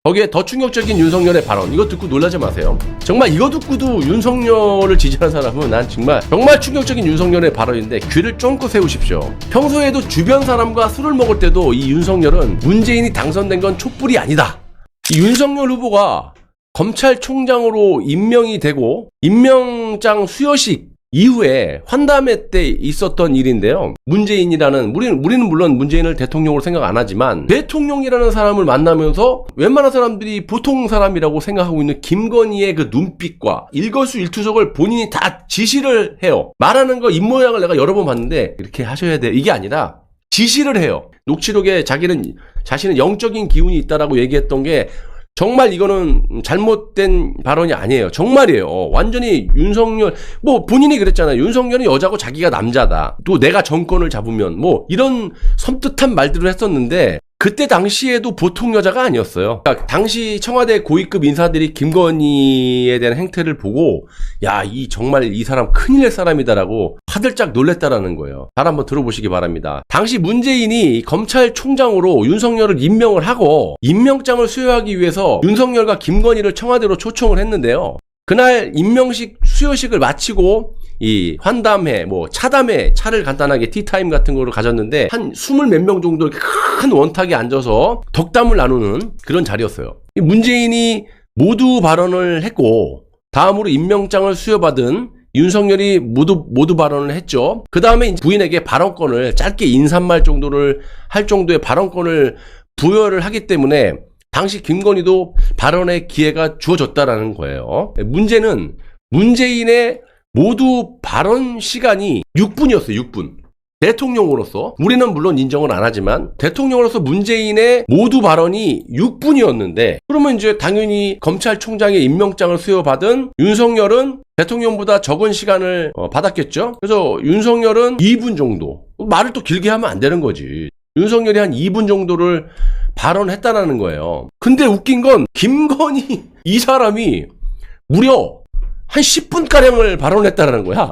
거기에 더 충격적인 윤석열의 발언, 이거 듣고 놀라지 마세요. 정말 이거 듣고도 윤석열을 지지하는 사람은 난 정말 충격적인 윤석열의 발언인데 귀를 쫑긋 세우십시오. 평소에도 주변 사람과 술을 먹을 때도 이 윤석열은 문재인이 당선된 건 촛불이 아니다. 이 윤석열 후보가 검찰총장으로 임명이 되고 임명장 수여식 이후에 환담회 때 있었던 일인데요. 문재인이라는, 우리는 물론 문재인을 대통령으로 생각 안 하지만 대통령이라는 사람을 만나면서 웬만한 사람들이 보통 사람이라고 생각하고 있는 김건희의 그 눈빛과 일거수일투족을 본인이 다 지시를 해요. 말하는 거 입모양을 내가 여러 번 봤는데 이렇게 하셔야 돼, 이게 아니라 지시를 해요. 녹취록에 자신은 영적인 기운이 있다라고 얘기했던 게 정말 이거는 잘못된 발언이 아니에요. 정말이에요. 완전히 윤석열, 뭐 본인이 그랬잖아요. 윤석열은 여자고 자기가 남자다. 또 내가 정권을 잡으면 뭐 이런 섬뜩한 말들을 했었는데 그때 당시에도 보통 여자가 아니었어요. 그러니까 당시 청와대 고위급 인사들이 김건희에 대한 행태를 보고 야, 정말 이 사람 큰일 날 사람이다라고 화들짝 놀랬다라는 거예요. 잘 한번 들어보시기 바랍니다. 당시 문재인이 검찰총장으로 윤석열을 임명을 하고 임명장을 수여하기 위해서 윤석열과 김건희를 청와대로 초청을 했는데요. 그날 임명식 수여식을 마치고 이 환담회, 뭐 차담회, 차를 간단하게 티타임 같은 거를 가졌는데 한 20몇 명 정도 큰 원탁에 앉아서 덕담을 나누는 그런 자리였어요. 문재인이 모두 발언을 했고 다음으로 임명장을 수여받은 윤석열이 모두 발언을 했죠. 그 다음에 부인에게 발언권을 짧게 인사말 정도를 할 정도의 발언권을 부여를 하기 때문에 당시 김건희도 발언의 기회가 주어졌다라는 거예요. 문제는 문재인의 모두 발언 시간이 6분이었어요. 6분. 대통령으로서 우리는 물론 인정을 안 하지만 대통령으로서 문재인의 모두 발언이 6분이었는데 그러면 이제 당연히 검찰총장의 임명장을 수여받은 윤석열은 대통령보다 적은 시간을 받았겠죠. 그래서 윤석열은 2분 정도, 말을 또 길게 하면 안 되는 거지. 윤석열이 한 2분 정도를 발언했다라는 거예요. 근데 웃긴 건 김건희 이 사람이 무려 한 10분가량을 발언했다라는 거야.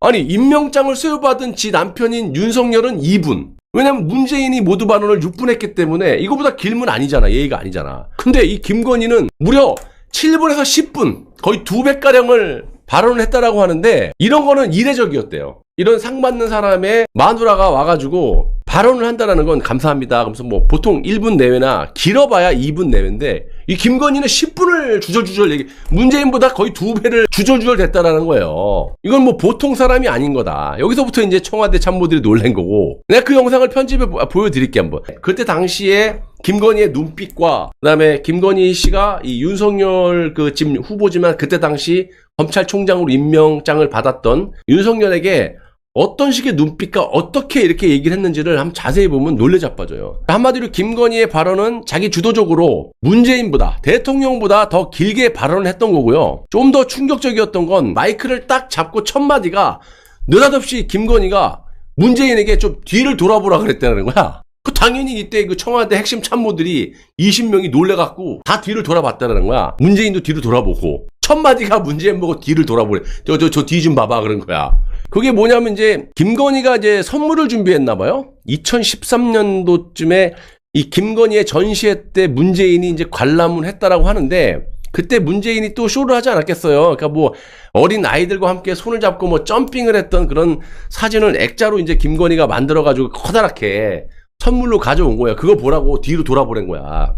아니, 임명장을 수여받은 지 남편인 윤석열은 2분. 왜냐면 문재인이 모두 발언을 6분 했기 때문에 이거보다 길면 아니잖아. 예의가 아니잖아. 근데 이 김건희는 무려 7분에서 10분, 거의 2배가량을 발언을 했다라고 하는데 이런 거는 이례적이었대요. 이런 상 받는 사람의 마누라가 와가지고 발언을 한다라는 건 감사합니다. 그러면서 뭐 보통 1분 내외나 길어봐야 2분 내외인데 이 김건희는 10분을 주저주절 문재인보다 거의 2배를 주저주절 됐다라는 거예요. 이건 뭐 보통 사람이 아닌 거다. 여기서부터 이제 청와대 참모들이 놀란 거고 내가 그 영상을 편집해 보여드릴게 한번. 그때 당시에 김건희의 눈빛과 그다음에 김건희 씨가 이 윤석열 그 지금 후보지만 그때 당시 검찰총장으로 임명장을 받았던 윤석열에게 어떤 식의 눈빛과 어떻게 이렇게 얘기를 했는지를 한번 자세히 보면 놀래 자빠져요. 한마디로 김건희의 발언은 자기 주도적으로 문재인보다 대통령보다 더 길게 발언을 했던 거고요. 좀 더 충격적이었던 건 마이크를 딱 잡고 첫 마디가 느닷없이 김건희가 문재인에게 좀 뒤를 돌아보라 그랬다는 거야. 당연히 이때 그 청와대 핵심 참모들이 20명이 놀래갖고 다 뒤를 돌아봤다는 거야. 문재인도 뒤를 돌아보고 첫 마디가 문재인 보고 뒤를 돌아보래. 저 뒤 좀 봐봐 그런 거야. 그게 뭐냐면 이제 김건희가 이제 선물을 준비했나 봐요. 2013년도쯤에 이 김건희의 전시회 때 문재인이 이제 관람을 했다라고 하는데 그때 문재인이 또 쇼를 하지 않았겠어요. 그러니까 뭐 어린 아이들과 함께 손을 잡고 뭐 점핑을 했던 그런 사진을 액자로 이제 김건희가 만들어가지고 커다랗게 선물로 가져온 거야. 그거 보라고 뒤로 돌아보낸 거야.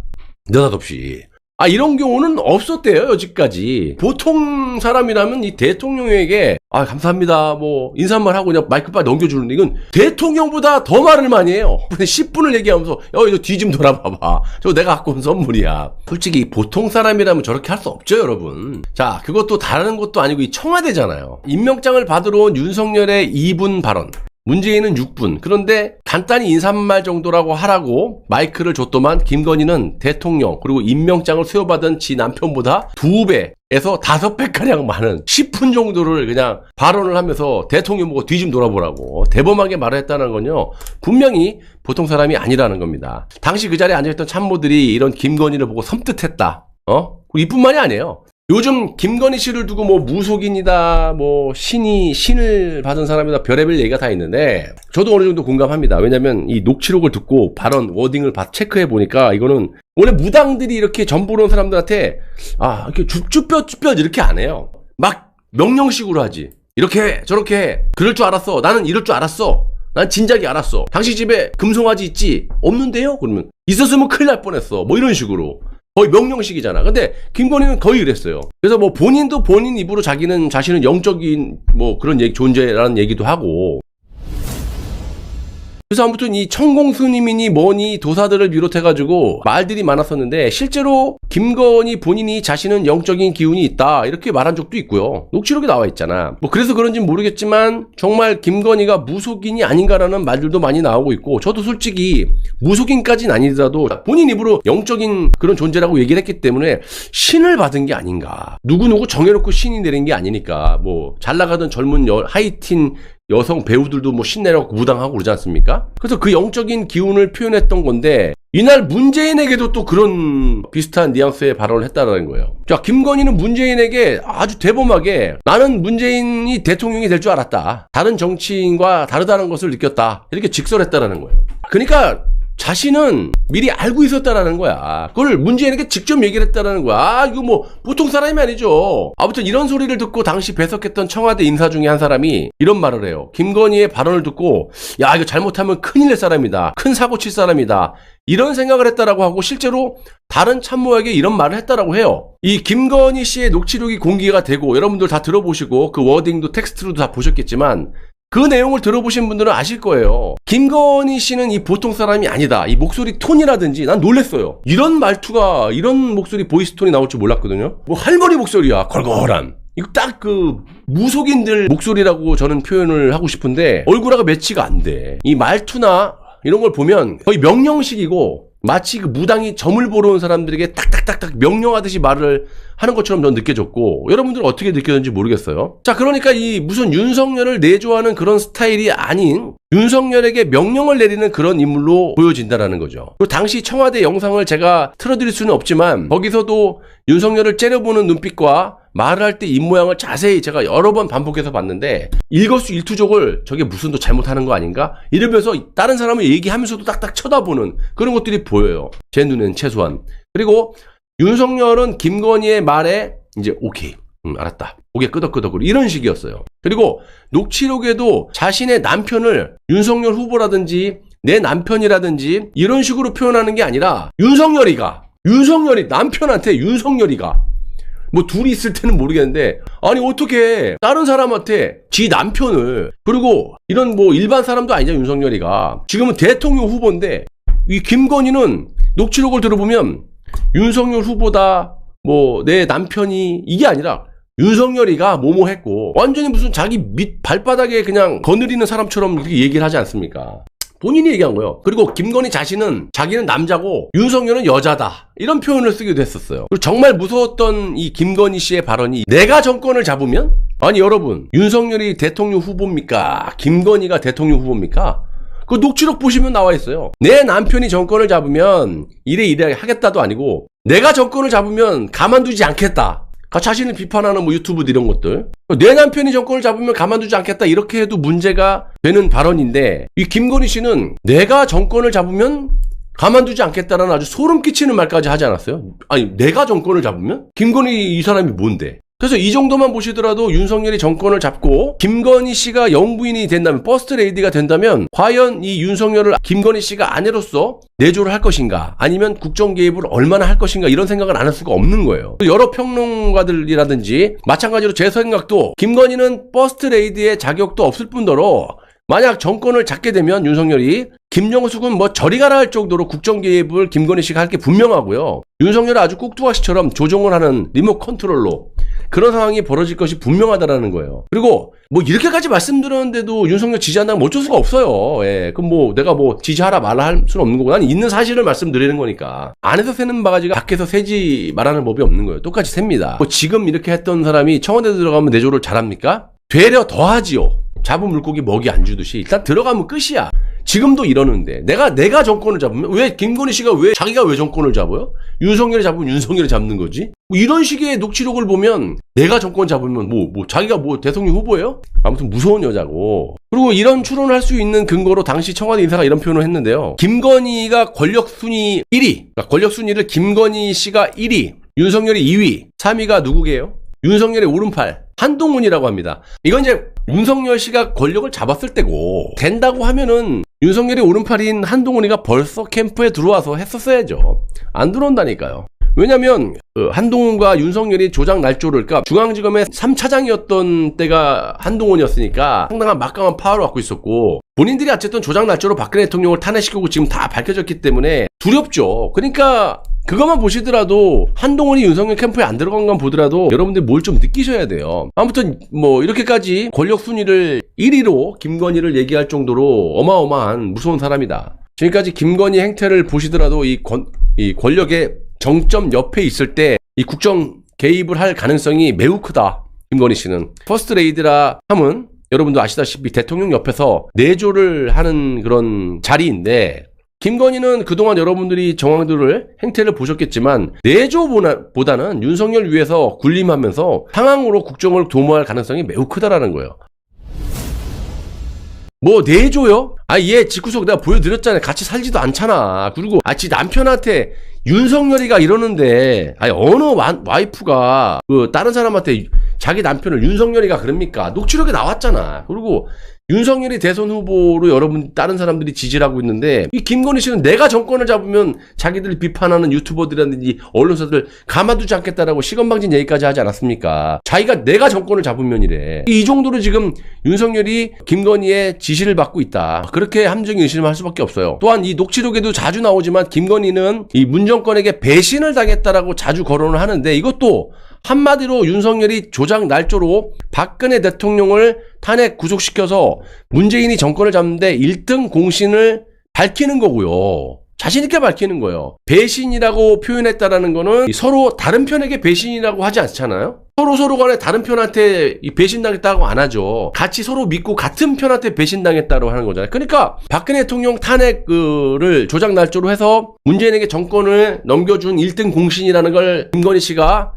느닷없이. 이런 경우는 없었대요, 여지까지. 보통 사람이라면 이 대통령에게, 감사합니다, 뭐, 인사말 하고 그냥 마이크 빨리 넘겨주는데, 이건 대통령보다 더 말을 많이 해요. 10분을 얘기하면서, 이거 뒤 좀 돌아봐봐. 저거 내가 갖고 온 선물이야. 솔직히 보통 사람이라면 저렇게 할 수 없죠, 여러분. 자, 그것도 다른 것도 아니고 이 청와대잖아요. 임명장을 받으러 온 윤석열의 2분 발언. 문재인은 6분. 그런데 간단히 인사말 정도라고 하라고 마이크를 줬더만 김건희는 대통령 그리고 임명장을 수여받은 지 남편보다 2배에서 5배가량 많은 10분 정도를 그냥 발언을 하면서 대통령 보고 뒤 좀 돌아보라고 대범하게 말을 했다는 건요. 분명히 보통 사람이 아니라는 겁니다. 당시 그 자리에 앉아있던 참모들이 이런 김건희를 보고 섬뜩했다. 이뿐만이 아니에요. 요즘 김건희 씨를 두고 뭐 무속인이다, 뭐 신을 받은 사람이다, 별의별 얘기가 다 있는데 저도 어느 정도 공감합니다. 왜냐면 이 녹취록을 듣고 발언 워딩을 체크해 보니까 이거는 원래 무당들이 이렇게 전보는 사람들한테 이렇게 쭈뼛쭈뼛 이렇게 안 해요. 막 명령식으로 하지. 이렇게 해, 저렇게 해. 그럴 줄 알았어. 나는 이럴 줄 알았어. 난 진작에 알았어. 당신 집에 금송아지 있지? 없는데요? 그러면 있었으면 큰일 날 뻔했어. 뭐 이런 식으로. 거의 명령식이잖아. 근데 김건희는 거의 이랬어요. 그래서 뭐 본인도 본인 입으로 자신은 영적인 뭐 그런 존재라는 얘기도 하고. 그래서 아무튼 이 천공스님이니 뭐니 도사들을 비롯해가지고 말들이 많았었는데 실제로 김건희 본인이 자신은 영적인 기운이 있다 이렇게 말한 적도 있고요. 녹취록에 나와 있잖아. 뭐 그래서 그런지는 모르겠지만 정말 김건희가 무속인이 아닌가라는 말들도 많이 나오고 있고 저도 솔직히 무속인까지는 아니더라도 본인 입으로 영적인 그런 존재라고 얘기를 했기 때문에 신을 받은 게 아닌가. 누구누구 정해놓고 신이 내린 게 아니니까 뭐 잘나가던 젊은 하이틴 여성 배우들도 뭐 신내려고 무당하고 그러지 않습니까? 그래서 그 영적인 기운을 표현했던 건데 이날 문재인에게도 또 그런 비슷한 뉘앙스의 발언을 했다는 거예요. 자, 김건희는 문재인에게 아주 대범하게 나는 문재인이 대통령이 될 줄 알았다. 다른 정치인과 다르다는 것을 느꼈다. 이렇게 직설했다라는 거예요. 그러니까 자신은 미리 알고 있었다라는 거야. 그걸 문재인에게 직접 얘기를 했다라는 거야. 이거 뭐 보통 사람이 아니죠. 아무튼 이런 소리를 듣고 당시 배석했던 청와대 인사 중에 한 사람이 이런 말을 해요. 김건희의 발언을 듣고 야 이거 잘못하면 큰일 날 사람이다. 큰 사고 칠 사람이다. 이런 생각을 했다라고 하고 실제로 다른 참모에게 이런 말을 했다라고 해요. 이 김건희 씨의 녹취록이 공개가 되고 여러분들 다 들어보시고 그 워딩도 텍스트로도 다 보셨겠지만 그 내용을 들어보신 분들은 아실 거예요. 김건희 씨는 이 보통 사람이 아니다. 이 목소리 톤이라든지 난 놀랬어요. 이런 말투가 이런 목소리 보이스 톤이 나올 줄 몰랐거든요. 뭐 할머니 목소리야. 걸걸한. 이거 딱 그 무속인들 목소리라고 저는 표현을 하고 싶은데 얼굴하고 매치가 안 돼. 이 말투나 이런 걸 보면 거의 명령식이고 마치 그 무당이 점을 보러 온 사람들에게 딱딱딱딱 명령하듯이 말을 하는 것처럼 전 느껴졌고 여러분들은 어떻게 느꼈는지 모르겠어요. 자, 그러니까 이 무슨 윤석열을 내조하는 그런 스타일이 아닌 윤석열에게 명령을 내리는 그런 인물로 보여진다라는 거죠. 그리고 당시 청와대 영상을 제가 틀어드릴 수는 없지만 거기서도 윤석열을 째려보는 눈빛과 말을 할 때 입모양을 자세히 제가 여러 번 반복해서 봤는데 일거수일투족을 저게 무슨 또 잘못하는 거 아닌가? 이러면서 다른 사람을 얘기하면서도 딱딱 쳐다보는 그런 것들이 보여요. 제 눈엔 최소한. 그리고 윤석열은 김건희의 말에 이제 오케이 알았다. 고개 끄덕끄덕 이런 식이었어요. 그리고 녹취록에도 자신의 남편을 윤석열 후보라든지 내 남편이라든지 이런 식으로 표현하는 게 아니라 윤석열이 남편한테 윤석열이가 뭐 둘이 있을 때는 모르겠는데 아니 어떻게 다른 사람한테 지 남편을 그리고 이런 뭐 일반 사람도 아니냐 윤석열이가 지금은 대통령 후보인데 이 김건희는 녹취록을 들어보면 윤석열 후보다 뭐 내 남편이 이게 아니라 윤석열이가 뭐뭐 했고 완전히 무슨 자기 밑 발바닥에 그냥 거느리는 사람처럼 이렇게 얘기를 하지 않습니까? 본인이 얘기한 거예요. 그리고 김건희 자신은 자기는 남자고 윤석열은 여자다. 이런 표현을 쓰기도 했었어요. 그리고 정말 무서웠던 이 김건희 씨의 발언이 내가 정권을 잡으면? 아니 여러분 윤석열이 대통령 후보입니까? 김건희가 대통령 후보입니까? 그 녹취록 보시면 나와 있어요. 내 남편이 정권을 잡으면 이래 하겠다도 아니고 내가 정권을 잡으면 가만두지 않겠다. 자신을 비판하는 뭐 유튜브 이런 것들. 내 남편이 정권을 잡으면 가만두지 않겠다 이렇게 해도 문제가 되는 발언인데 이 김건희 씨는 내가 정권을 잡으면 가만두지 않겠다라는 아주 소름 끼치는 말까지 하지 않았어요? 아니 내가 정권을 잡으면? 김건희 이 사람이 뭔데? 그래서 이 정도만 보시더라도 윤석열이 정권을 잡고 김건희 씨가 영부인이 된다면 퍼스트 레이디가 된다면 과연 이 윤석열을 김건희 씨가 아내로서 내조를 할 것인가 아니면 국정 개입을 얼마나 할 것인가 이런 생각을 안 할 수가 없는 거예요. 여러 평론가들이라든지 마찬가지로 제 생각도 김건희는 퍼스트 레이디의 자격도 없을 뿐더러 만약 정권을 잡게 되면 윤석열이 김정숙은 뭐 저리 가라 할 정도로 국정 개입을 김건희 씨가 할 게 분명하고요. 윤석열은 아주 꾹두아씨처럼 조종을 하는 리모트 컨트롤로 그런 상황이 벌어질 것이 분명하다라는 거예요. 그리고 뭐 이렇게까지 말씀드렸는데도 윤석열 지지한다면 어쩔 수가 없어요. 예, 그럼 뭐 내가 뭐 지지하라 말라 할 수는 없는 거고 나는 있는 사실을 말씀드리는 거니까 안에서 새는 바가지가 밖에서 새지 말하는 법이 없는 거예요. 똑같이 셉니다. 뭐 지금 이렇게 했던 사람이 청와대 들어가면 내조를 잘합니까? 되려 더하지요. 잡은 물고기 먹이 안 주듯이 일단 들어가면 끝이야. 지금도 이러는데 내가 정권을 잡으면 왜 김건희 씨가 자기가 왜 정권을 잡아요? 윤석열이 잡으면 윤석열이 잡는 거지? 뭐 이런 식의 녹취록을 보면 내가 정권 잡으면 자기가 대통령 후보예요? 아무튼 무서운 여자고. 그리고 이런 추론을 할 수 있는 근거로 당시 청와대 인사가 이런 표현을 했는데요. 김건희가 권력 순위 1위, 그러니까 권력 순위를 김건희 씨가 1위, 윤석열이 2위, 3위가 누구게요? 윤석열의 오른팔 한동훈이라고 합니다. 이건 이제 윤석열 씨가 권력을 잡았을 때고, 된다고 하면은 윤석열의 오른팔인 한동훈이가 벌써 캠프에 들어와서 했었어야죠. 안 들어온다니까요. 왜냐면 한동훈과 윤석열이 조작 날조를, 그러니까 중앙지검의 3차장이었던 때가 한동훈이었으니까 상당한 막강한 파워를 갖고 있었고, 본인들이 어쨌든 조작 날조로 박근혜 대통령을 탄핵시키고 지금 다 밝혀졌기 때문에 두렵죠. 그러니까 그것만 보시더라도 한동훈이 윤석열 캠프에 안 들어간 건 보더라도 여러분들 뭘 좀 느끼셔야 돼요. 아무튼 이렇게까지 권력 순위를 1위로 김건희를 얘기할 정도로 어마어마한 무서운 사람이다. 지금까지 김건희 행태를 보시더라도 이 권력의 정점 옆에 있을 때 이 국정 개입을 할 가능성이 매우 크다. 김건희 씨는 퍼스트 레이디라 함은 여러분도 아시다시피 대통령 옆에서 내조를 하는 그런 자리인데, 김건희는 그동안 여러분들이 정황들을 행태를 보셨겠지만 내조보다는 윤석열 위해서 군림하면서 상황으로 국정을 도모할 가능성이 매우 크다라는 거예요. 내조요? 얘 집구석 내가 보여드렸잖아요. 같이 살지도 않잖아. 그리고 지 남편한테 윤석열이가 이러는데 어느 와이프가 다른 사람한테 자기 남편을 윤석열이가 그럽니까? 녹취록에 나왔잖아. 그리고 윤석열이 대선 후보로 여러분 다른 사람들이 지지를 하고 있는데, 이 김건희 씨는 내가 정권을 잡으면 자기들 비판하는 유튜버들이라든지 언론사들 가만두지 않겠다라고 시건방진 얘기까지 하지 않았습니까? 자기가 내가 정권을 잡으면이래. 이 정도로 지금 윤석열이 김건희의 지시를 받고 있다. 그렇게 함정이 의심을 할 수밖에 없어요. 또한 이 녹취록에도 자주 나오지만 김건희는 이 문정권에게 배신을 당했다라고 자주 거론을 하는데, 이것도 한마디로 윤석열이 조작 날조로 박근혜 대통령을 탄핵 구속시켜서 문재인이 정권을 잡는데 1등 공신을 밝히는 거고요. 자신있게 밝히는 거예요. 배신이라고 표현했다라는 거는 서로 다른 편에게 배신이라고 하지 않잖아요? 서로 간에 다른 편한테 배신당했다고 안 하죠. 같이 서로 믿고 같은 편한테 배신당했다고 하는 거잖아요. 그러니까 박근혜 대통령 탄핵을 조작 날조로 해서 문재인에게 정권을 넘겨준 1등 공신이라는 걸 김건희 씨가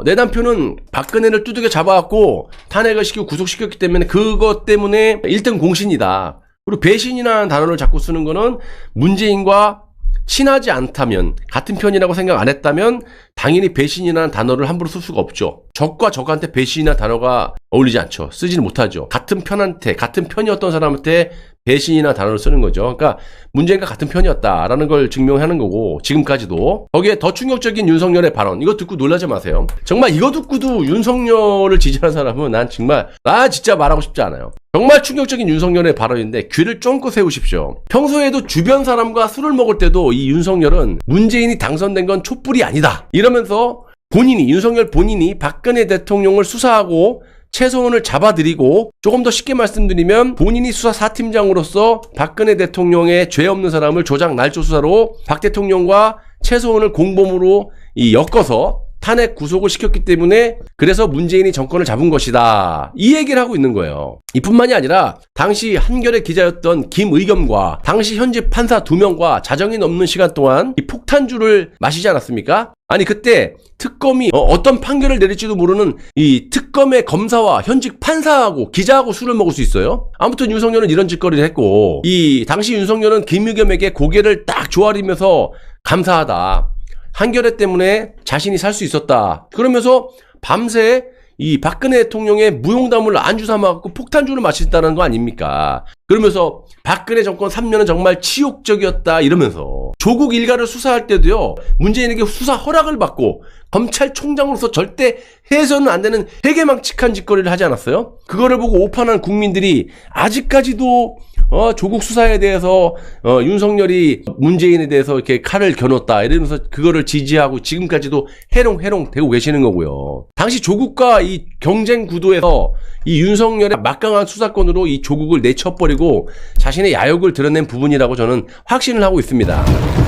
내 남편은 박근혜를 두들겨 잡아갖고 탄핵을 시키고 구속시켰기 때문에 그것 때문에 1등 공신이다. 그리고 배신이라는 단어를 자꾸 쓰는 거는 문재인과 친하지 않다면, 같은 편이라고 생각 안 했다면 당연히 배신이라는 단어를 함부로 쓸 수가 없죠. 적과 적한테 배신이라는 단어가 어울리지 않죠. 쓰지는 못하죠. 같은 편이었던 사람한테 배신이나 단어를 쓰는 거죠. 그러니까 문재인과 같은 편이었다라는 걸 증명하는 거고, 지금까지도. 거기에 더 충격적인 윤석열의 발언, 이거 듣고 놀라지 마세요. 정말 이거 듣고도 윤석열을 지지하는 사람은 나 진짜 말하고 싶지 않아요. 정말 충격적인 윤석열의 발언인데 귀를 쫑긋 세우십시오. 평소에도 주변 사람과 술을 먹을 때도 이 윤석열은 문재인이 당선된 건 촛불이 아니다 이러면서 윤석열 본인이 박근혜 대통령을 수사하고 최소한을 잡아들이고, 조금 더 쉽게 말씀드리면 본인이 수사 4팀장으로서 박근혜 대통령의 죄 없는 사람을 조작 날조 수사로 박 대통령과 최소한을 공범으로 엮어서 탄핵 구속을 시켰기 때문에 그래서 문재인이 정권을 잡은 것이다. 이 얘기를 하고 있는 거예요. 이뿐만이 아니라 당시 한겨레 기자였던 김의겸과 당시 현직 판사 2명과 자정이 넘는 시간 동안 이 폭탄주를 마시지 않았습니까? 아니 그때 특검이 어떤 판결을 내릴지도 모르는 이 특검의 검사와 현직 판사하고 기자하고 술을 먹을 수 있어요? 아무튼 윤석열은 이런 짓거리를 했고, 이 당시 윤석열은 김의겸에게 고개를 딱 조아리면서 감사하다. 한겨레 때문에 자신이 살 수 있었다. 그러면서 밤새 이 박근혜 대통령의 무용담을 안주 삼아갖고 폭탄주를 마셨다는 거 아닙니까? 그러면서 박근혜 정권 3년은 정말 치욕적이었다 이러면서 조국 일가를 수사할 때도요, 문재인에게 수사 허락을 받고 검찰총장으로서 절대 해서는 안 되는 회개망측한 짓거리를 하지 않았어요? 그거를 보고 오판한 국민들이 아직까지도 조국 수사에 대해서 윤석열이 문재인에 대해서 이렇게 칼을 겨눴다 이러면서 그거를 지지하고 지금까지도 해롱해롱 되고 계시는 거고요. 당시 조국과 이 경쟁 구도에서 이 윤석열의 막강한 수사권으로 이 조국을 내쳐버리고 자신의 야욕을 드러낸 부분이라고 저는 확신을 하고 있습니다.